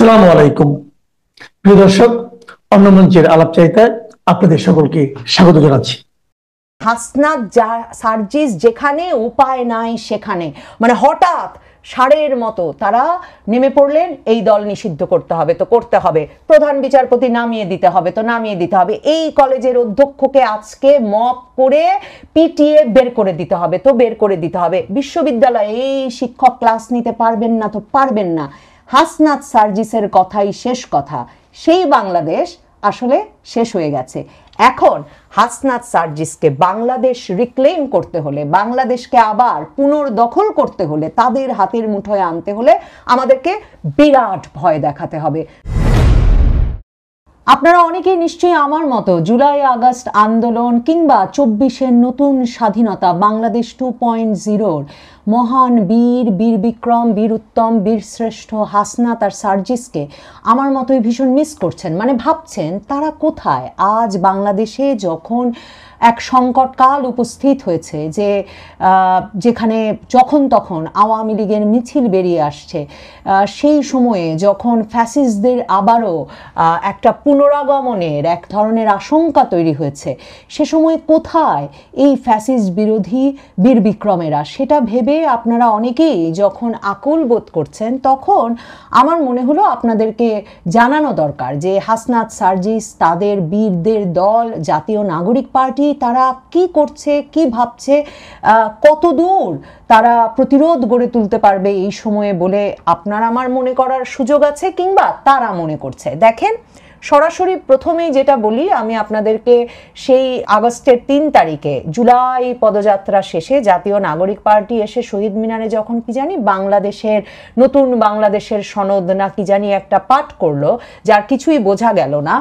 আসসালামু আলাইকুম প্রিয় দর্শক, অন্য মঞ্চের আলাপচারিতায় আপনাদের সকলকে স্বাগত জানাচ্ছি। হাসনাত সার্জিস যেখানে উপায় নাই সেখানে, মানে হঠাৎ ষাঁড়ের মতো তারা নেমে পড়লেন, এই দল নিষিদ্ধ করতে হবে তো করতে হবে, প্রধান বিচারপতি নামিয়ে দিতে হবে তো নামিয়ে দিতে হবে, এই কলেজের অধ্যক্ষকে আজকে মপ করে পিটিয়ে বের করে দিতে হবে তো বের করে দিতে হবে, বিশ্ববিদ্যালয়ে এই শিক্ষক ক্লাস নিতে পারবেন না তো পারবেন না। হাসনাত সার্জিসের কথাই শেষ কথা। সেই বাংলাদেশ আসলে শেষ হয়ে গেছে। এখন হাসনাত সার্জিসকে বাংলাদেশ রিক্লেম করতে হলে, বাংলাদেশকে আবার পুনর্দখল করতে হলে, তাদের হাতের মুঠোয় আনতে হলে আমাদেরকে বিরাট ভয় দেখাতে হবে। আপনারা অনেকেই নিশ্চয়ই আমার মতো জুলাই আগস্ট আন্দোলন কিংবা ২৪-এর নতুন স্বাধীনতা বাংলাদেশ 2.0 মহান বীর বিক্রম বীর উত্তম বীর শ্রেষ্ঠ হাসনাত আর সার্জিসকে আমার মতোই ভীষণ মিস করছেন। মানে ভাবছেন তারা কোথায় আজ বাংলাদেশে, যখন এক সংকটকাল উপস্থিত হয়েছে, যে যেখানে যখন তখন আওয়ামী লীগের মিছিল বেরিয়ে আসছে, সেই সময়ে যখন ফ্যাসিস্টদের আবারও একটা পুনরাগমনের এক ধরনের আশঙ্কা তৈরি হয়েছে, সে সময় কোথায় এই ফ্যাসিস্ট বিরোধী বীর বিক্রমেরা, সেটা ভেবে আপনারা অনেকেই যখন আকুল বোধ করছেন, তখন আমার মনে হলো আপনাদেরকে জানানো দরকার যে হাসনাত সার্জিস, তাদের বীরদের দল জাতীয় নাগরিক পার্টি, তারা কি করছে, কি ভাবছে, কত দূর তারা প্রতিরোধ গড়ে তুলতে পারবে এই সময়ে বলে আপনার আমার মনে করার সুযোগ আছে, কিংবা তারা মনে করছে। দেখেন, সরাসরি প্রথমেই যেটা বলি, আমি আপনাদেরকে সেই আগস্টের ৩ তারিখে জুলাই পদযাত্রা শেষে জাতীয় নাগরিক পার্টি এসে শহীদ মিনারে যখন কি জানি বাংলাদেশের নতুন বাংলাদেশের সনদ না কি জানি একটা পাঠ করলো, যার কিছুই বোঝা গেল না,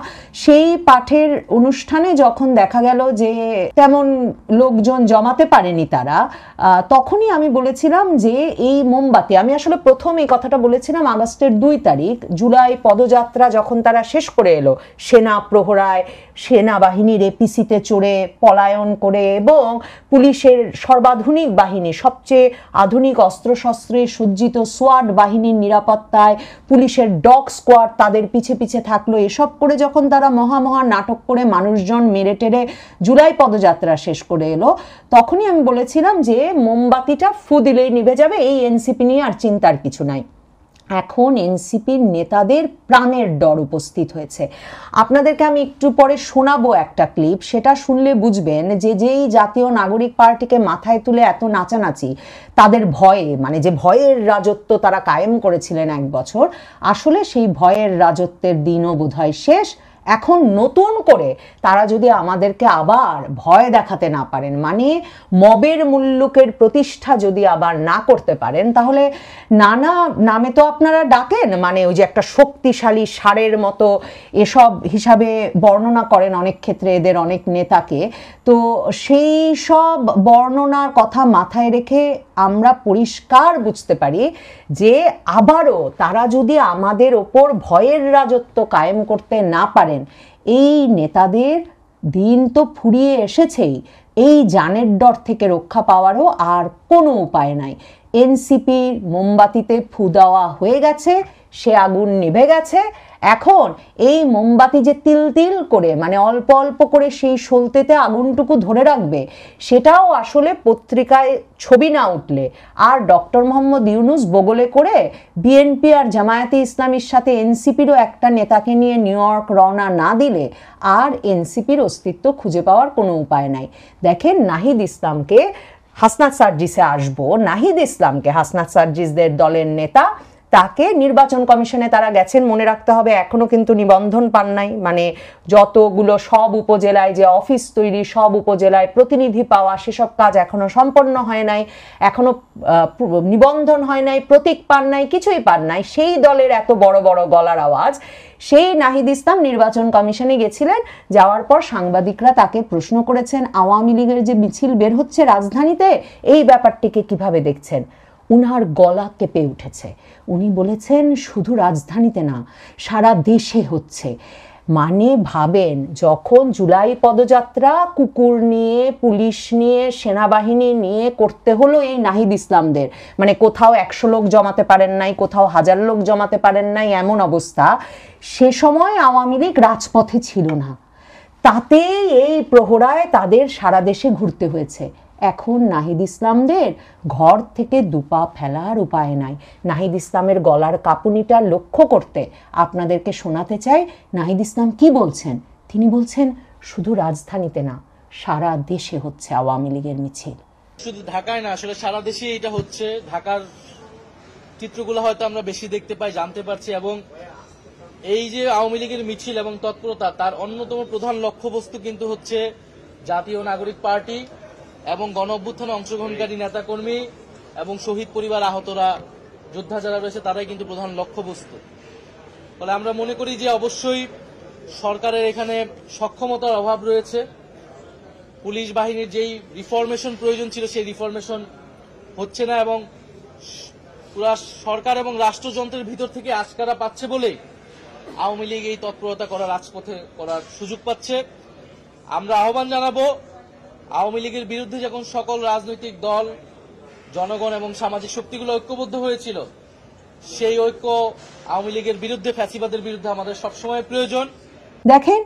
সেই পাঠের অনুষ্ঠানে যখন দেখা গেল যে তেমন লোকজন জমাতে পারেনি তারা, তখনই আমি বলেছিলাম যে এই মোমবাতি, আমি আসলে প্রথম এই কথাটা বলেছিলাম আগস্টের ২ তারিখ জুলাই পদযাত্রা যখন তারা শেষ করে এলো, সেনা প্রহরায় সেনাবাহিনীর এপিসিতে চড়ে পলায়ন করে এবং পুলিশের সর্বাধুনিক বাহিনী, সবচেয়ে আধুনিক অস্ত্রশস্ত্রে সজ্জিত সোয়াট বাহিনীর নিরাপত্তায় পুলিশের ডগ স্কোয়াড তাদের পিছে পিছে থাকলো, এসব করে যখন তারা মহা নাটক করে মানুষজন মেরে টেরে জুলাই পদযাত্রা শেষ করে এলো, তখনই আমি বলেছিলাম যে মোমবাতিটা ফু দিলেই নিভে যাবে, এই এনসিপি নিয়ে আর চিন্তার কিছু নাই। এখন এনসিপির নেতাদের প্রাণের ডর উপস্থিত হয়েছে। আপনাদেরকে আমি একটু পরে শোনাবো একটা ক্লিপ, সেটা শুনলে বুঝবেন যে যেই জাতীয় নাগরিক পার্টিকে মাথায় তুলে এত নাচানাচি, তাদের ভয়ে, মানে যে ভয়ের রাজত্ব তারা কায়েম করেছিলেন ১ বছর, আসলে সেই ভয়ের রাজত্বের দিনও বোধহয় শেষ। এখন নতুন করে তারা যদি আমাদেরকে আবার ভয় দেখাতে না পারেন, মানে মবের মুল্লুকের প্রতিষ্ঠা যদি আবার না করতে পারেন, তাহলে নানা নামে তো আপনারা ডাকেন, মানে ওই যে একটা শক্তিশালী ষাঁড়ের মতো এসব হিসাবে বর্ণনা করেন অনেক ক্ষেত্রে এদের অনেক নেতাকে, তো সেই সব বর্ণনার কথা মাথায় রেখে আমরা পরিষ্কার বুঝতে পারি যে আবারও তারা যদি আমাদের ওপর ভয়ের রাজত্ব কায়েম করতে না পারেন, এই নেতাদের দিন তো ফুরিয়ে এসেছেই, এই জানের ডর থেকে রক্ষা পাওয়ারও আর কোনো উপায় নাই। এনসিপির মোমবাতিতে ফু দেওয়া হয়ে গেছে, সে আগুন নিভে গেছে। এখন এই মোমবাতি যে তিল তিল করে, মানে অল্প অল্প করে সেই সলতেতে আগুনটুকু ধরে রাখবে, সেটাও আসলে পত্রিকায় ছবি না উঠলে আর ডক্টর মোহাম্মদ ইউনূস বগলে করে বিএনপি আর জামায়াতে ইসলামীর সাথে এনসিপিরও একটা নেতাকে নিয়ে নিউ ইয়র্ক রওনা না দিলে আর এনসিপির অস্তিত্ব খুঁজে পাওয়ার কোনো উপায় নাই। দেখেন, নাহিদ ইসলামকে হাসনাত সার্জিসে আসবো, নাহিদ ইসলামকে হাসনাত সার্জিসদের দলের নেতা, তাকে নির্বাচন কমিশনে তারা গেছেন, মনে রাখতে হবে এখনো কিন্তু নিবন্ধন পান নাই, মানে যতগুলো সব উপজেলায় যে অফিস তৈরি, সব উপজেলায় প্রতিনিধি পাওয়া, সেসব কাজ এখনো সম্পন্ন হয় নাই, এখনো নিবন্ধন হয় নাই, প্রতীক পান নাই, কিছুই পান নাই। সেই দলের এত বড় বড় গলার আওয়াজ, সেই নাহিদ ইসলাম নির্বাচন কমিশনে গেছিলেন, যাওয়ার পর সাংবাদিকরা তাকে প্রশ্ন করেছেন আওয়ামী লীগের যে মিছিল বের হচ্ছে রাজধানীতে, এই ব্যাপারটিকে কিভাবে দেখছেন। উনার গলা কেঁপে উঠেছে, উনি বলেছেন শুধু রাজধানীতে না, সারা দেশে হচ্ছে। মানে ভাবেন, যখন জুলাই পদযাত্রা কুকুর নিয়ে, পুলিশ নিয়ে, সেনাবাহিনী নিয়ে করতে হলো এই নাহিদ ইসলামদের, মানে কোথাও 100 লোক জমাতে পারেন নাই, কোথাও 1000 লোক জমাতে পারেন নাই, এমন অবস্থা, সে সময় আওয়ামী লীগ রাজপথে ছিল না, তাতেই এই প্রহরায় তাদের সারা দেশে ঘুরতে হয়েছে। এখন নাহিদ ইসলামদের ঘর থেকে দুপা ফেলার উপায় নাই। নাহিদ ইসলামের গলার কাঁপুনিটা লক্ষ্য করতে আপনাদেরকে শোনাতে চাই নাহিদ ইসলাম কি বলছেন। তিনি বলছেন, শুধু রাজধানীতে না, সারা দেশে হচ্ছে আওয়ামী লীগের মিছিল। শুধু ঢাকায় না, আসলে সারা দেশে এটা হচ্ছে। ঢাকার চিত্রগুলো হয়তো আমরা বেশি দেখতে পাই, জানতে পারছি, এবং এই যে আওয়ামী লীগের মিছিল এবং তৎপরতা, তার অন্যতম প্রধান লক্ষ্যবস্তু কিন্তু হচ্ছে জাতীয় নাগরিক পার্টি এবং গণ অভ্যুত্থানে অংশগ্রহণকারী নেতাকর্মী এবং শহীদ পরিবার, আহতরা, যোদ্ধা যারা রয়েছে, তারাই কিন্তু প্রধান লক্ষ্যবস্তু। ফলে আমরা মনে করি যে অবশ্যই সরকারের এখানে সক্ষমতার অভাব রয়েছে। পুলিশ বাহিনীর যেই রিফরমেশন প্রয়োজন ছিল সেই রিফরমেশন হচ্ছে না, এবং পুরা সরকার এবং রাষ্ট্রযন্ত্রের ভিতর থেকে আশকারা পাচ্ছে বলেই আওয়ামী লীগ এই তৎপরতা করার রাজপথে করার সুযোগ পাচ্ছে। আমরা আহ্বান জানাবো, আওয়ামী লীগের বিরুদ্ধে যখন সকল রাজনৈতিক দল, জনগণ এবং সামাজিক শক্তিগুলো ঐক্যবদ্ধ হয়েছিল, সেই ঐক্য আওয়ামী লীগের বিরুদ্ধে, ফ্যাসিবাদের বিরুদ্ধে আমাদের সবসময় প্রয়োজন। দেখেন,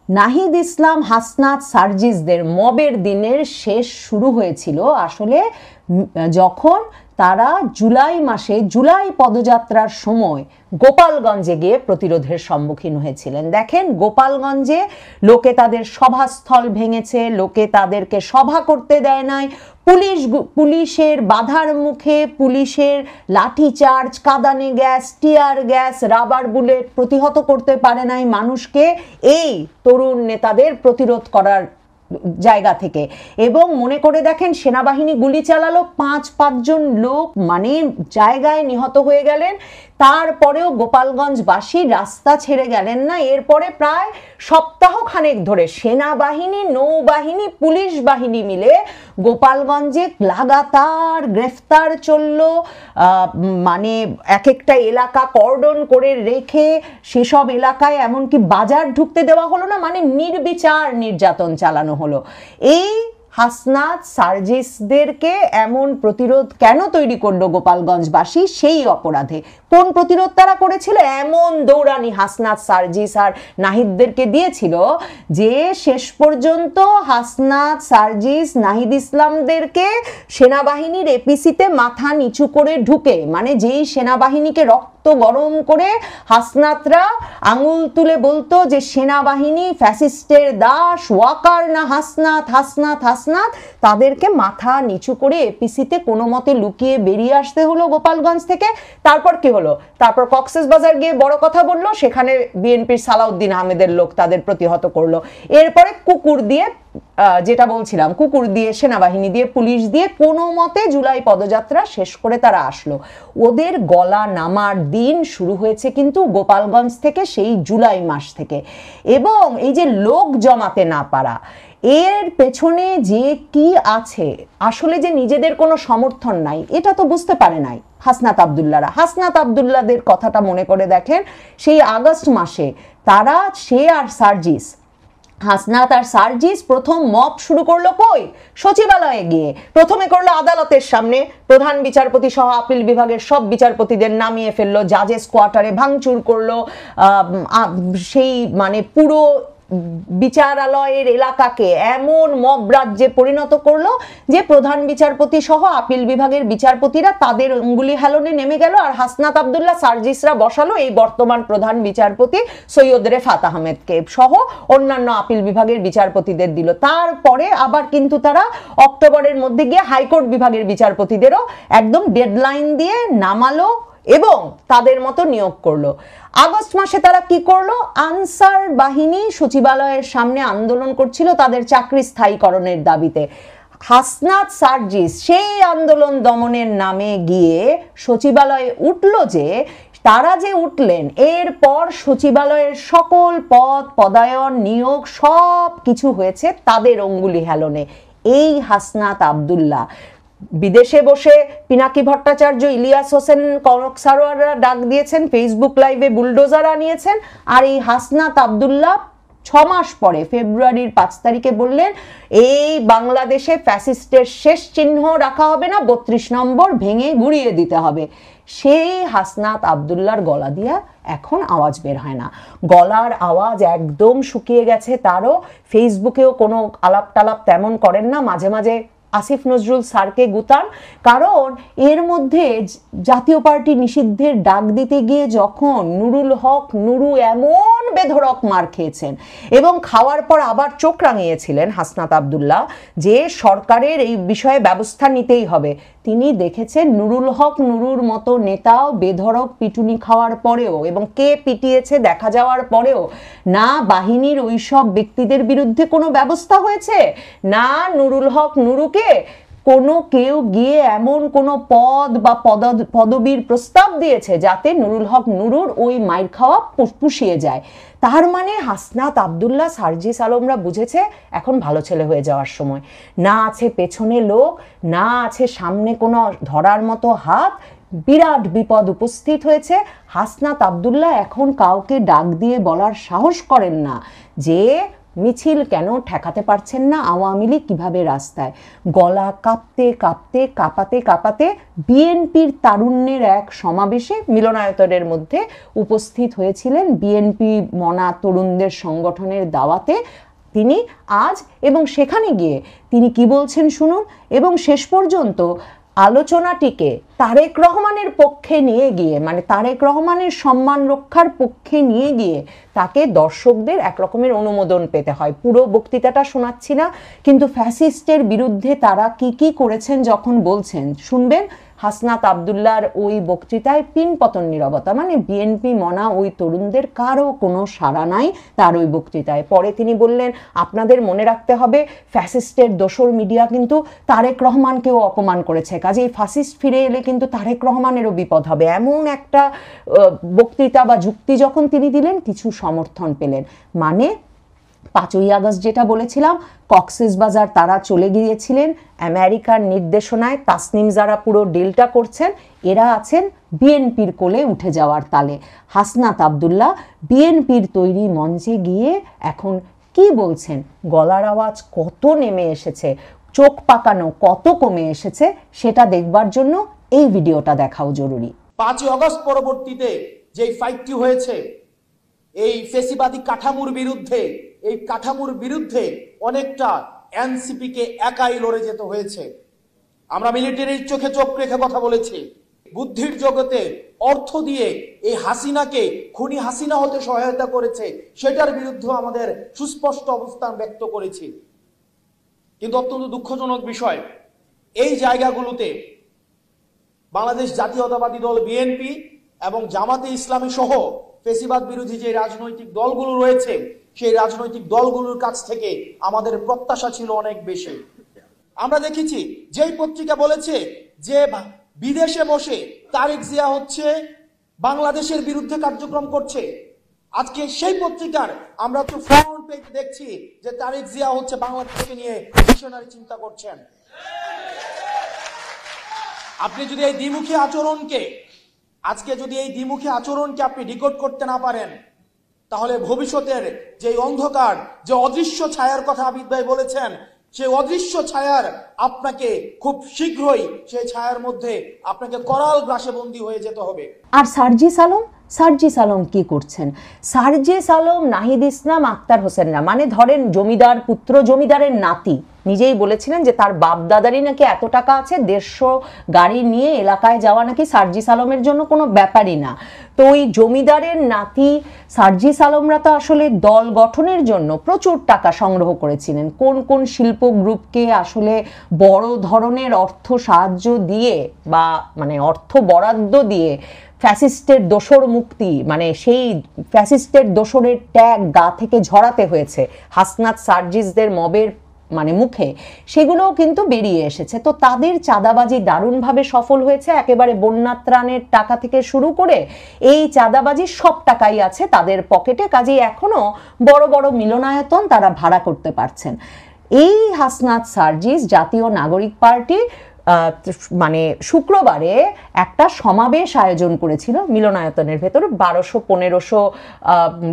নাহিদ ইসলাম, হাসনাত, সার্জিসদের মবের দিনের শেষ শুরু হয়েছিল আসলে যখন তারা জুলাই মাসে, জুলাই পদযাত্রার সময় গোপালগঞ্জে গিয়ে প্রতিরোধের সম্মুখীন হয়েছিলেন। দেখেন, গোপালগঞ্জে লোকে তাদের সভাস্থল ভেঙেছে, লোকে তাদেরকে সভা করতে দেয় নাই, পুলিশের বাধার মুখে, পুলিশের লাঠিচার্জ, কাঁদানে gas, tear gas, rubber bullet প্রতিহত করতে পারে নাই মানুষকে এই তরুণ নেতাদের প্রতিরোধ করার জায়গা থেকে। এবং মনে করে দেখেন, সেনাবাহিনী গুলি চালালো, 5 জন লোক মানে জায়গায় নিহত হয়ে গেলেন। তারপরেও গোপালগঞ্জবাসী রাস্তা ছেড়ে গেলেন না। এরপরে প্রায় সপ্তাহখানেক ধরে সেনাবাহিনী, নৌবাহিনী, পুলিশ বাহিনী মিলে গোপালগঞ্জে লাগাতার গ্রেফতার চলল। মানে এক একটা এলাকা কর্ডন করে রেখে সেসব এলাকায় এমনকি বাজার ঢুকতে দেওয়া হলো না, মানে নির্বিচার নির্যাতন চালানো হলো। এই হাসনাত, সার্জিসদেরকে এমন প্রতিরোধ কেন তৈরি করলো গোপালগঞ্জবাসী? সেই অপরাধে। কোন প্রতিরোধ তারা করেছিল? এমন দৌড়ানি হাসনাত, সার্জিস আর নাহিদদেরকে দিয়েছিল যে শেষ পর্যন্ত হাসনাত, সার্জিস, নাহিদ ইসলামদেরকে সেনাবাহিনীর এপিসিতে মাথা নিচু করে ঢুকে, মানে যেই সেনাবাহিনীকে রক্ত গরম করে হাসনাতরা আঙুল তুলে বলতো যে সেনাবাহিনী ফ্যাসিস্টের দাস, ওয়াকার না হাসনাত, হাসনাত, হাসনাত, তাদেরকে মাথা নিচু করে এপিসিতে কোনো মতে লুকিয়ে বেরিয়ে আসতে হলো গোপালগঞ্জ থেকে। তারপর কি হলো? তারপর কক্সবাজার গিয়ে বড় কথা বললো, সেখানে বিএনপির সালাউদ্দিন আহমেদের লোক তাদের প্রতিহত করলো। এরপরে কুকুর দিয়ে, যেটা বলছিলাম, কুকুর দিয়ে, সেনাবাহিনী দিয়ে, পুলিশ দিয়ে কোনো মতে জুলাই পদযাত্রা শেষ করে তারা আসলো। ওদের গলা নামার দিন শুরু হয়েছে কিন্তু গোপালগঞ্জ থেকে, সেই জুলাই মাস থেকে। এবং এই যে লোক জমাতে না পারা, এর পেছনে যে কি আছে, আসলে যে নিজেদের কোনো সমর্থন নাই, এটা তো বুঝতে পারে নাই হাসনাত আব্দুল্লাহরা। হাসনাত আব্দুল্লাহদের কথাটা মনে করে দেখেন, সেই আগস্ট মাসে তারা, সে আর সার্জিস, হাসনাত আর সার্জিস প্রথম মব শুরু করলো কই? সচিবালয়ে গিয়ে। প্রথমে করলো আদালতের সামনে, প্রধান বিচারপতি সহ আপিল বিভাগের সব বিচারপতিদের নামিয়ে ফেললো, জাজেস কোয়ার্টারে ভাঙচুর করলো, সেই মানে পুরো বিচারালয়ের এলাকাকে এমন মব রাজ্যে পরিণত করলো যে প্রধান বিচারপতি সহ আপিল বিভাগের বিচারপতিরা তাদের অঙ্গুলি হেলনে নেমে গেল, আর হাসনাত আব্দুল্লাহ, সার্জিসরা বসালো এই বর্তমান প্রধান বিচারপতি সৈয়দ রেফাত আহমেদকে সহ অন্যান্য আপিল বিভাগের বিচারপতিদের দিল। তারপরে আবার কিন্তু তারা অক্টোবরের মধ্যে গিয়ে হাইকোর্ট বিভাগের বিচারপতিদেরও একদম ডেডলাইন দিয়ে নামালো এবং তাদের মতো নিয়োগ করলো। আগস্ট মাসে তারা কি করলো? আনসার বাহিনী সচিবালয়ের সামনে আন্দোলন করছিল তাদের চাকরি স্থায়ীকরণের দাবিতে। হাসনাত, সার্জিস সেই আন্দোলন দমনের নামে গিয়ে সচিবালয়ে উঠলো যে, তারা যে উঠলেন, এরপর সচিবালয়ের সকল পদ, পদায়ন, নিয়োগ সব কিছু হয়েছে তাদের অঙ্গুলি হেলনে। এই হাসনাত আব্দুল্লাহ বিদেশে বসে পিনাকি ভট্টাচার্য, ইলিয়াস হোসেন, কনক সারোয়াররা ডাক দিয়েছেন, ফেসবুক লাইভে বুলডোজার আনিয়েছেন, আর এই হাসনাত আব্দুল্লাহ 6 মাস পরে ফেব্রুয়ারির 5 তারিখে বললেন এই বাংলাদেশে ফ্যাসিস্টের শেষ চিহ্ন রাখা হবে না, 32 নম্বর ভেঙে গুড়িয়ে দিতে হবে। সেই হাসনাত আব্দুল্লাহর গলা দিয়া এখন আওয়াজ বের হয় না, গলার আওয়াজ একদম শুকিয়ে গেছে। তারও ফেসবুকেও কোনো আলাপ টালাপ তেমন করেন না, মাঝে মাঝে আসিফ নজরুল স্যারকে গুতান, কারণ এর মধ্যে জাতীয় পার্টি নিষিদ্ধের ডাক দিতে গিয়ে যখন নুরুল হক নুরু এমন বেধড়ক মার খেয়েছেন এবং খাওয়ার পর আবার চোখ রাঙিয়েছিলেন হাসনাত আব্দুল্লাহ যে সরকারের এই বিষয়ে ব্যবস্থা নিতেই হবে, তিনি দেখেছেন নুরুল হক নুরুর মতো নেতাও বেধড়ক পিটুনি খাওয়ার পরেও এবং কে পিটিয়েছে দেখা যাওয়ার পরেও না বাহিনীর ওইসব ব্যক্তিদের বিরুদ্ধে কোনো ব্যবস্থা হয়েছে, না নুরুল হক নুরুকে কোনো কেউ গিয়ে এমন কোনো পদ বা পদবীর প্রস্তাব দিয়েছে যাতে নুরুল হক নুরুর ওই মাইর খাওয়া পুষিয়ে যায়। তার মানে হাসনাত আব্দুল্লাহ, সার্জিস আলমরা বুঝেছে এখন ভালো ছেলে হয়ে যাওয়ার সময়, না আছে পেছনে লোক, না আছে সামনে কোনো ধরার মতো হাত, বিরাট বিপদ উপস্থিত হয়েছে। হাসনাত আব্দুল্লাহ এখন কাউকে ডাক দিয়ে বলার সাহস করেন না যে মিছিল কেন ঠেকাতে পারছেন না আওয়ামী লীগ কিভাবে রাস্তায়। গলা কাঁপতে কাঁপতে কাঁপাতে কাঁপাতে বিএনপির তারুণ্যের এক সমাবেশে মিলনায়তনের মধ্যে উপস্থিত হয়েছিলেন বিএনপি মনা তরুণদের সংগঠনের দাওয়াতে তিনি আজ, এবং সেখানে গিয়ে তিনি কি বলছেন শুনুন, এবং শেষ পর্যন্ত আলোচনাটিকে তারেক রহমানের পক্ষে নিয়ে গিয়ে, মানে তারেক রহমানের সম্মান রক্ষার পক্ষে নিয়ে গিয়ে তাকে দর্শকদের একরকমের অনুমোদন পেতে হয়। পুরো বক্তৃতাটা শোনাচ্ছি না, কিন্তু ফ্যাসিস্টের বিরুদ্ধে তারা কি কি করেছেন যখন বলছেন শুনবেন। হাসনাত আব্দুল্লাহর ওই বক্তৃতায় পিনপতন নীরবতা, মানে বিএনপি মনা ওই তরুণদের কারো কোনো সাড়া নাই তার ওই বক্তৃতায়। পরে তিনি বললেন আপনাদের মনে রাখতে হবে ফ্যাসিস্টের দোসর মিডিয়া কিন্তু তারেক রহমানকেও অপমান করেছে, কাজেই ফ্যাসিস্ট ফিরে এলে কিন্তু তারেক রহমানেরও বিপদ হবে। এমন একটা বক্তৃতা বা যুক্তি যখন তিনি দিলেন কিছু সমর্থন পেলেন, মানে 5ই আগস্ট যেটা বলেছিলাম কক্সবাজার তারা চলে গিয়েছিলেন আমেরিকার নির্দেশনায়, তাসনিম যারা পুরো ডিলটা করছেন এরা আছেন বিএনপির কোলে উঠে যাওয়ার তালে। হাসনাত আব্দুল্লাহ বিএনপির তৈরি মঞ্চে গিয়ে এখন কি বলছেন, গলার আওয়াজ কত নেমে এসেছে, চোখ পাকানো কত কমে এসেছে, সেটা দেখবার জন্য এই ভিডিওটা দেখাও জরুরি। 5ই আগস্ট পরবর্তীতে যে ফাইটটি হয়েছে এই ফেসিবাদী কাঠামোর বিরুদ্ধে, এই কাঠামোর বিরুদ্ধে অনেকটা এনসিপি কে একাই লড়ে যেতে হয়েছে। আমরা মিলিটারির চোখে চোখ রেখে কথা বলেছি, বুদ্ধির জগতে অর্থ দিয়ে এই হাসিনাকে খুনি হাসিনা হতে সহায়তা করেছে সেটার বিরুদ্ধে আমাদের সুস্পষ্ট অবস্থান ব্যক্ত করেছি। কিন্তু অত্যন্ত দুঃখজনক বিষয়, এই জায়গাগুলোতে বাংলাদেশ জাতীয়তাবাদী দল বিএনপি এবং জামাতে ইসলামী সহ ফেসিবাদ বিরোধী যে রাজনৈতিক দলগুলো রয়েছে সেই রাজনৈতিক দলগুলোর কাছ থেকে আমাদের প্রত্যাশা ছিল অনেক বেশি। আমরা দেখেছি যেই পত্রিকা বলেছে যে বিদেশে বসে তারেক জিয়া হচ্ছে বাংলাদেশের বিরুদ্ধে কার্যক্রম করছে, আজকে সেই পত্রিকার আমরা তো ফ্রন্ট পেজে দেখছি যে তারেক জিয়া হচ্ছে বাংলাদেশকে নিয়ে মিশনারি চিন্তা করছেন। আপনি যদি এই দ্বিমুখী আচরণকে, আজকে যদি এই দ্বিমুখী আচরণকে আপনি ডিকোড করতে না পারেন, তাহলে ভবিষ্যতের যে অন্ধকার, যে অদৃশ্য ছায়ার কথা আবিদ ভাই বলেছেন, সেই অদৃশ্য ছায়ার আপনাকে খুব শীঘ্রই সেই ছায়ার মধ্যে আপনাকে করাল গ্রাসে বন্দী হয়ে যেতে হবে। আর সার্জিস আলম কি করছেন? সার্জিস আলম নাহিদ ইসলাম আক্তার হোসেনরা, মানে ধরেন জমিদার পুত্র, জমিদারের নাতি, নিজেই বলেছিলেন যে তার বাপ দাদারই নাকি এত টাকা আছে, 150 গাড়ি নিয়ে এলাকায় যাওয়া নাকি সার্জিস আলমের জন্য কোনো ব্যাপারই না। তো ওই জমিদারের নাতি সার্জিস আলমরা তো আসলে দল গঠনের জন্য প্রচুর টাকা সংগ্রহ করেছিলেন। কোন কোন শিল্প গ্রুপকে আসলে বড় ধরনের অর্থ সাহায্য দিয়ে বা মানে অর্থ বরাদ্দ দিয়ে ফ্যাসিস্টের দোসর মুক্তি, মানে সেই ফ্যাসিস্টের দোসরের ট্যাগ গা থেকে ঝরাতে হয়েছে হাসনাত সার্জিসদের মবের মানে মুখে, সেগুলোও কিন্তু বেরিয়ে এসেছে। তো তাদের চাঁদাবাজি দারুণভাবে সফল হয়েছে, একেবারে বন্যা ত্রাণের টাকা থেকে শুরু করে এই চাঁদাবাজির সব টাকাই আছে তাদের পকেটে, কাজেই এখনো বড় বড় মিলনায়তন তারা ভাড়া করতে পারছেন। এই হাসনাত সার্জিস জাতীয় নাগরিক পার্টি মানে শুক্রবারে একটা সমাবেশ আয়োজন করেছিল মিলনায়তনের ভেতর, 1200-1500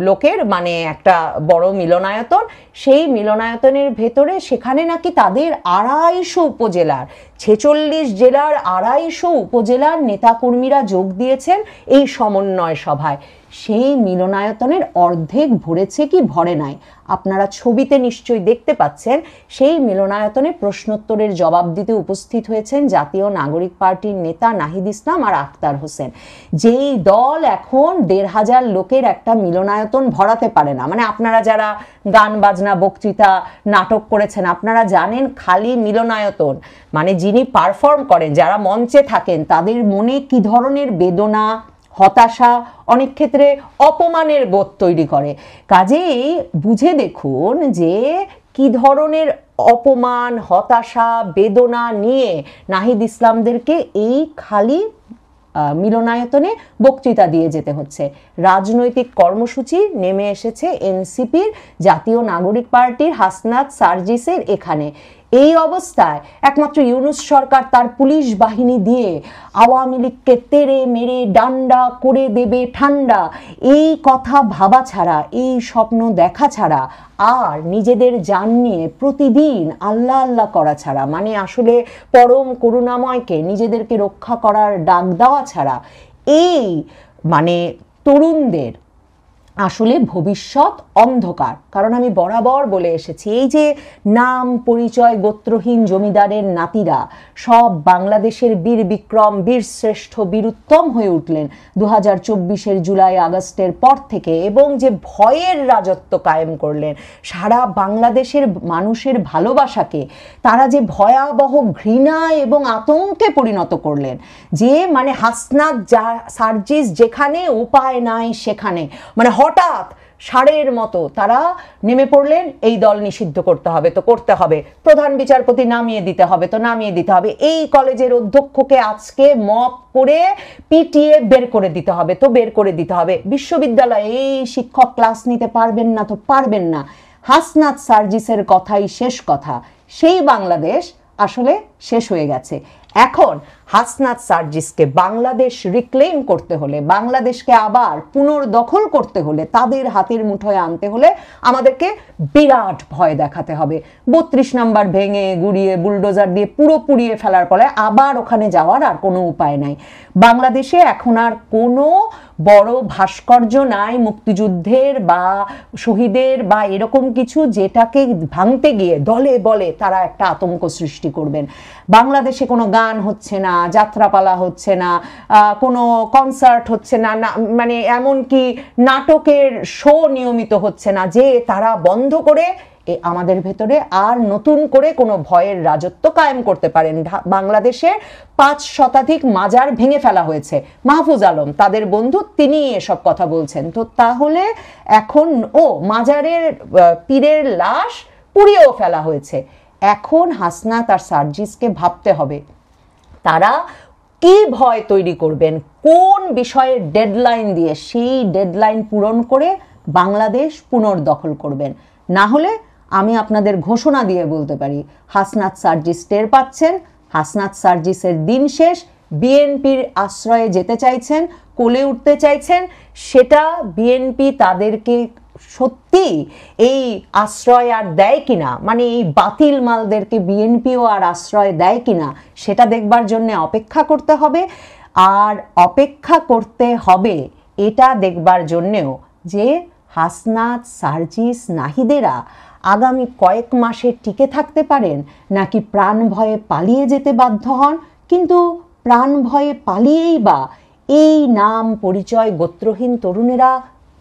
লোকের মানে একটা বড় মিলনায়তন। সেই মিলনায়তনের ভেতরে সেখানে নাকি তাদের 250 উপজেলার 46 জেলার 250 উপজেলার নেতাকর্মীরা যোগ দিয়েছেন এই সমন্বয় সভায়। সেই মিলনায়তনের অর্ধেক ভরেছে কি ভরে নাই, আপনারা ছবিতে নিশ্চয়ই দেখতে পাচ্ছেন। সেই মিলনায়তনে প্রশ্নোত্তরের জবাব দিতে উপস্থিত হয়েছেন জাতীয় নাগরিক পার্টির নেতা নাহিদ ইসলাম আর আক্তার হোসেন। যেই দল এখন 1500 লোকের একটা মিলনায়তন ভরাতে পারে না, মানে আপনারা যারা গান বাজনা বক্তৃতা নাটক করেছেন আপনারা জানেন খালি মিলনায়তন মানে যিনি পারফর্ম করেন, যারা মঞ্চে থাকেন তাদের মনে কি ধরনের বেদনা, হতাশা, অনেক ক্ষেত্রে অপমানের বোধ তৈরি করে। কাজেই বুঝে দেখুন যে কি ধরনের অপমান, হতাশা, বেদনা নিয়ে নাহিদ ইসলামদেরকে এই খালি মিলনায়তনে বক্তৃতা দিয়ে যেতে হচ্ছে। রাজনৈতিক কর্মসূচি নেমে এসেছে এনসিপির, জাতীয় নাগরিক পার্টির হাসনাত সার্জিসের এখানে। এই অবস্থায় একমাত্র ইউনূস সরকার তার পুলিশ বাহিনী দিয়ে আওয়ামী লীগকে তেড়ে মেরে ডান্ডা করে দেবে ঠান্ডা, এই কথা ভাবা ছাড়া, এই স্বপ্ন দেখা ছাড়া আর নিজেদের জান নিয়ে প্রতিদিন আল্লাহ আল্লাহ করা ছাড়া, মানে আসলে পরম করুণাময়কে নিজেদেরকে রক্ষা করার ডাক দেওয়া ছাড়া এই মানে তরুণদের আসলে ভবিষ্যৎ অন্ধকার। কারণ আমি বরাবর বলে এসেছি এই যে নাম পরিচয় গোত্রহীন জমিদারের নাতিরা সব বাংলাদেশের বীর বিক্রম, বীর শ্রেষ্ঠ, বীরুত্তম হয়ে উঠলেন 2024-এর জুলাই আগস্টের পর থেকে, এবং যে ভয়ের রাজত্ব কায়েম করলেন সারা বাংলাদেশের মানুষের ভালোবাসাকে তারা যে ভয়াবহ ঘৃণা এবং আতঙ্কে পরিণত করলেন, যে মানে হাসনাত সার্জিস যেখানে উপায় নাই সেখানে মানে হঠাৎ ষাঁড়ের মতো তারা নেমে পড়লেন এই দল নিষিদ্ধ করতে হবে তো করতে হবে, প্রধান বিচারপতি নামিয়ে দিতে হবে তো নামিয়ে দিতে হবে, এই কলেজের অধ্যক্ষকে আজকে মপ করে পিটিয়ে বের করে দিতে হবে তো বের করে দিতে হবে, বিশ্ববিদ্যালয়ে এই শিক্ষক ক্লাস নিতে পারবেন না তো পারবেন না। হাসনাত সার্জিসের কথাই শেষ কথা। সেই বাংলাদেশ আসলে শেষ হয়ে গেছে। এখন হাসনাত সার্জিসকে বাংলাদেশ রিক্লেম করতে হলে, বাংলাদেশকে আবার পুনর্দখল করতে হলে, তাদের হাতের মুঠোয় আনতে হলে আমাদেরকে বিরাট ভয় দেখাতে হবে। 32 নাম্বার ভেঙে গুড়িয়ে বুলডোজার দিয়ে পুরো পুড়িয়ে ফেলার ফলে আবার ওখানে যাওয়ার আর কোনো উপায় নাই। বাংলাদেশে এখন আর কোনো বড় ভাস্কর্য নাই মুক্তিযুদ্ধের বা শহীদের বা এরকম কিছু যেটাকে ভাঙতে গিয়ে দলে বলে তারা একটা আতঙ্ক সৃষ্টি করবেন। বাংলাদেশে কোনো গান হচ্ছে না, যাত্রাপালা হচ্ছে না, কোনো কনসার্ট হচ্ছে না, মানে এমনকি নাটকের শো নিয়মিত হচ্ছে না, যে তারা বন্ধ করে আমাদের ভেতরে আর নতুন করে কোনো ভয়ের রাজত্ব কায়েম করতে পারেন। বাংলাদেশে 5 শতাধিক মাজার ভেঙে ফেলা হয়েছে। মাহফুজ আলম তাদের বন্ধু, তিনি এসব কথা বলছেন। তো তাহলে এখন মাজারের পীরের লাশ পুড়িয়েও ফেলা হয়েছে। এখন হাসনাত আর সার্জিসকে ভাবতে হবে তারা কি ভয় তৈরি করবেন, কোন বিষয়ের ডেডলাইন দিয়ে সেই ডেডলাইন পূরণ করে বাংলাদেশ পুনর্দখল করবেন। না হলে আমি আপনাদের ঘোষণা দিয়ে বলতে পারি হাসনাত সার্জিস টের পাচ্ছেন, হাসনাত সার্জিসের দিন শেষ। বিএনপির আশ্রয়ে যেতে চাইছেন, কোলে উঠতে চাইছেন, সেটা বিএনপি তাদেরকে সত্যি এই আশ্রয় আর দেয় কিনা, মানে এই বাতিল মালদেরকে বিএনপিও আর আশ্রয় দেয় কিনা সেটা দেখবার জন্য অপেক্ষা করতে হবে। আর অপেক্ষা করতে হবে এটা দেখবার জন্যেও যে হাসনাত সার্জিস নাহিদেরা আগামী কয়েক মাসে টিকে থাকতে পারেন নাকি প্রাণ ভয়ে পালিয়ে যেতে বাধ্য হন। কিন্তু প্রাণ ভয়ে পালিয়েই বা এই নাম পরিচয় গোত্রহীন তরুণেরা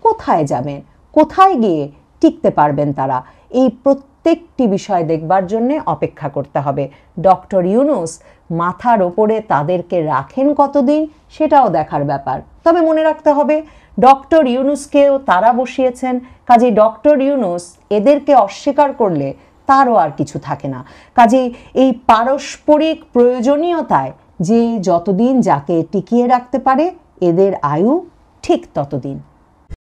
কোথায় যাবেন, কোথায় গিয়ে টিকতে পারবেন তারা, এই প্রত্যেকটি বিষয় দেখবার জন্য অপেক্ষা করতে হবে। ডক্টর ইউনূস মাথার ওপরে তাদেরকে রাখেন কতদিন সেটাও দেখার ব্যাপার। তবে মনে রাখতে হবে ডক্টর ইউনূসকেও তারা বসিয়েছেন, কাজেই ডক্টর ইউনূস এদেরকে অস্বীকার করলে তারও আর কিছু থাকে না। কাজেই এই পারস্পরিক প্রয়োজনীয়তায় যে যতদিন যাকে টিকিয়ে রাখতে পারে এদের আয়ু ঠিক ততদিন।